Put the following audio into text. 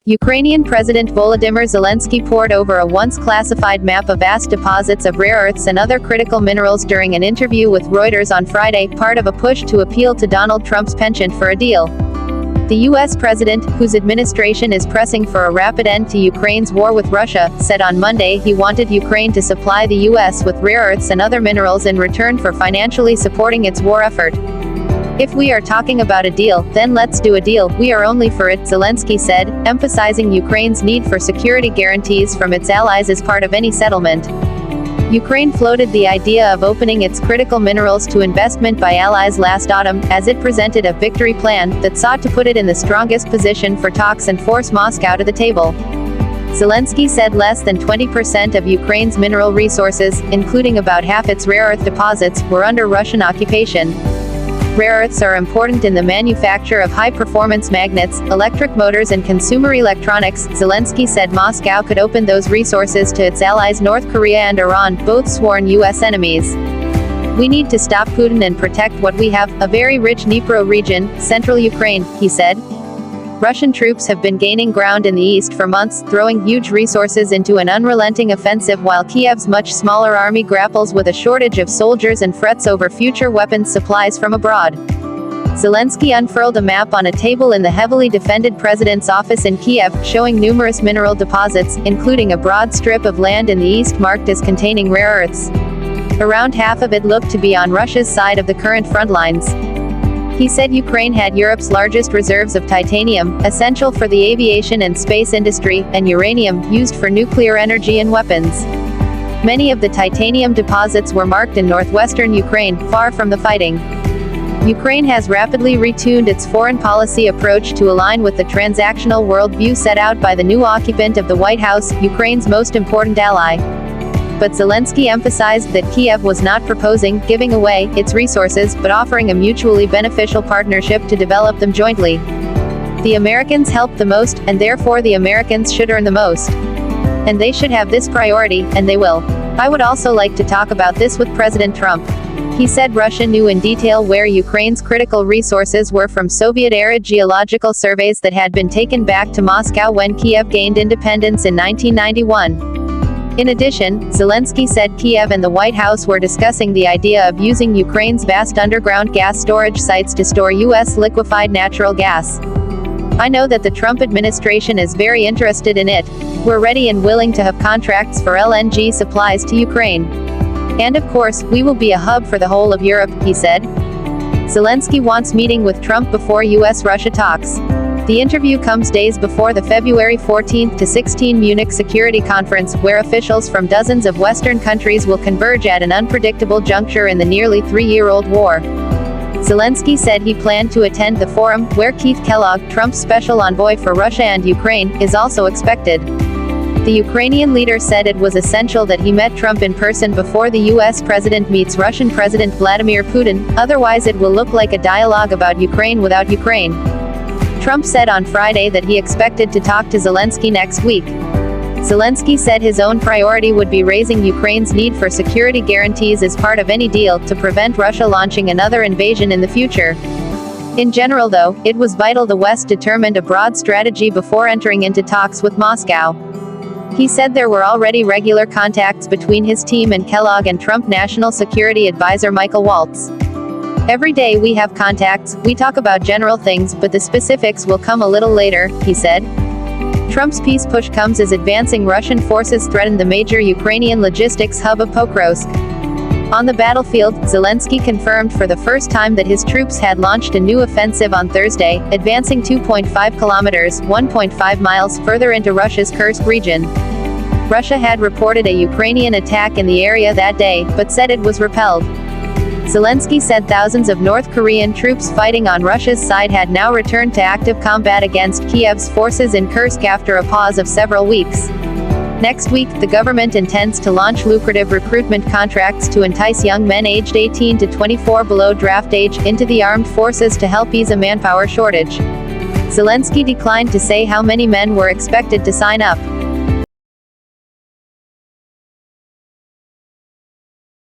Ukrainian President Volodymyr Zelensky pored over a once classified map of vast deposits of rare earths and other critical minerals during an interview with Reuters on Friday, part of a push to appeal to Donald Trump's penchant for a deal. The U.S. president, whose administration is pressing for a rapid end to Ukraine's war with Russia, said on Monday he wanted Ukraine to supply the U.S. with rare earths and other minerals in return for financially supporting its war effort. "If we are talking about a deal, then let's do a deal, we are only for it," Zelensky said, emphasizing Ukraine's need for security guarantees from its allies as part of any settlement. Ukraine floated the idea of opening its critical minerals to investment by allies last autumn, as it presented a victory plan that sought to put it in the strongest position for talks and force Moscow to the table. Zelensky said less than 20% of Ukraine's mineral resources, including about half its rare earth deposits, were under Russian occupation. Rare earths are important in the manufacture of high-performance magnets, electric motors and consumer electronics. Zelensky said Moscow could open those resources to its allies North Korea and Iran, both sworn U.S. enemies. "We need to stop Putin and protect what we have, a very rich Dnipro region, central Ukraine," he said. Russian troops have been gaining ground in the east for months, throwing huge resources into an unrelenting offensive while Kiev's much smaller army grapples with a shortage of soldiers and frets over future weapons supplies from abroad. Zelensky unfurled a map on a table in the heavily defended president's office in Kiev, showing numerous mineral deposits, including a broad strip of land in the east marked as containing rare earths. Around half of it looked to be on Russia's side of the current front lines. He said Ukraine had Europe's largest reserves of titanium, essential for the aviation and space industry, and uranium, used for nuclear energy and weapons. Many of the titanium deposits were marked in northwestern Ukraine, far from the fighting. Ukraine has rapidly retuned its foreign policy approach to align with the transactional worldview set out by the new occupant of the White House, Ukraine's most important ally. But Zelensky emphasized that Kiev was not proposing giving away its resources, but offering a mutually beneficial partnership to develop them jointly. "The Americans helped the most, and therefore the Americans should earn the most. And they should have this priority, and they will. I would also like to talk about this with President Trump." He said Russia knew in detail where Ukraine's critical resources were from Soviet-era geological surveys that had been taken back to Moscow when Kiev gained independence in 1991. In addition, Zelensky said Kiev and the White House were discussing the idea of using Ukraine's vast underground gas storage sites to store U.S. liquefied natural gas. "I know that the Trump administration is very interested in it. We're ready and willing to have contracts for LNG supplies to Ukraine. And of course, we will be a hub for the whole of Europe," he said. Zelensky wants meeting with Trump before U.S.-Russia talks. The interview comes days before the February 14 to 16 Munich Security Conference, where officials from dozens of Western countries will converge at an unpredictable juncture in the nearly three-year-old war. Zelensky said he planned to attend the forum, where Keith Kellogg, Trump's special envoy for Russia and Ukraine, is also expected. The Ukrainian leader said it was essential that he met Trump in person before the U.S. president meets Russian President Vladimir Putin, otherwise it will look like a dialogue about Ukraine without Ukraine. Trump said on Friday that he expected to talk to Zelensky next week. Zelensky said his own priority would be raising Ukraine's need for security guarantees as part of any deal to prevent Russia launching another invasion in the future. In general though, it was vital the West determined a broad strategy before entering into talks with Moscow. He said there were already regular contacts between his team and Kellogg and Trump National Security Advisor Michael Waltz. "Every day we have contacts, we talk about general things, but the specifics will come a little later," he said. Trump's peace push comes as advancing Russian forces threaten the major Ukrainian logistics hub of Pokrovsk. On the battlefield, Zelensky confirmed for the first time that his troops had launched a new offensive on Thursday, advancing 2.5 kilometers, 1.5 miles, further into Russia's Kursk region. Russia had reported a Ukrainian attack in the area that day, but said it was repelled. Zelensky said thousands of North Korean troops fighting on Russia's side had now returned to active combat against Kiev's forces in Kursk after a pause of several weeks. Next week, the government intends to launch lucrative recruitment contracts to entice young men aged 18 to 24 below draft age into the armed forces to help ease a manpower shortage. Zelensky declined to say how many men were expected to sign up.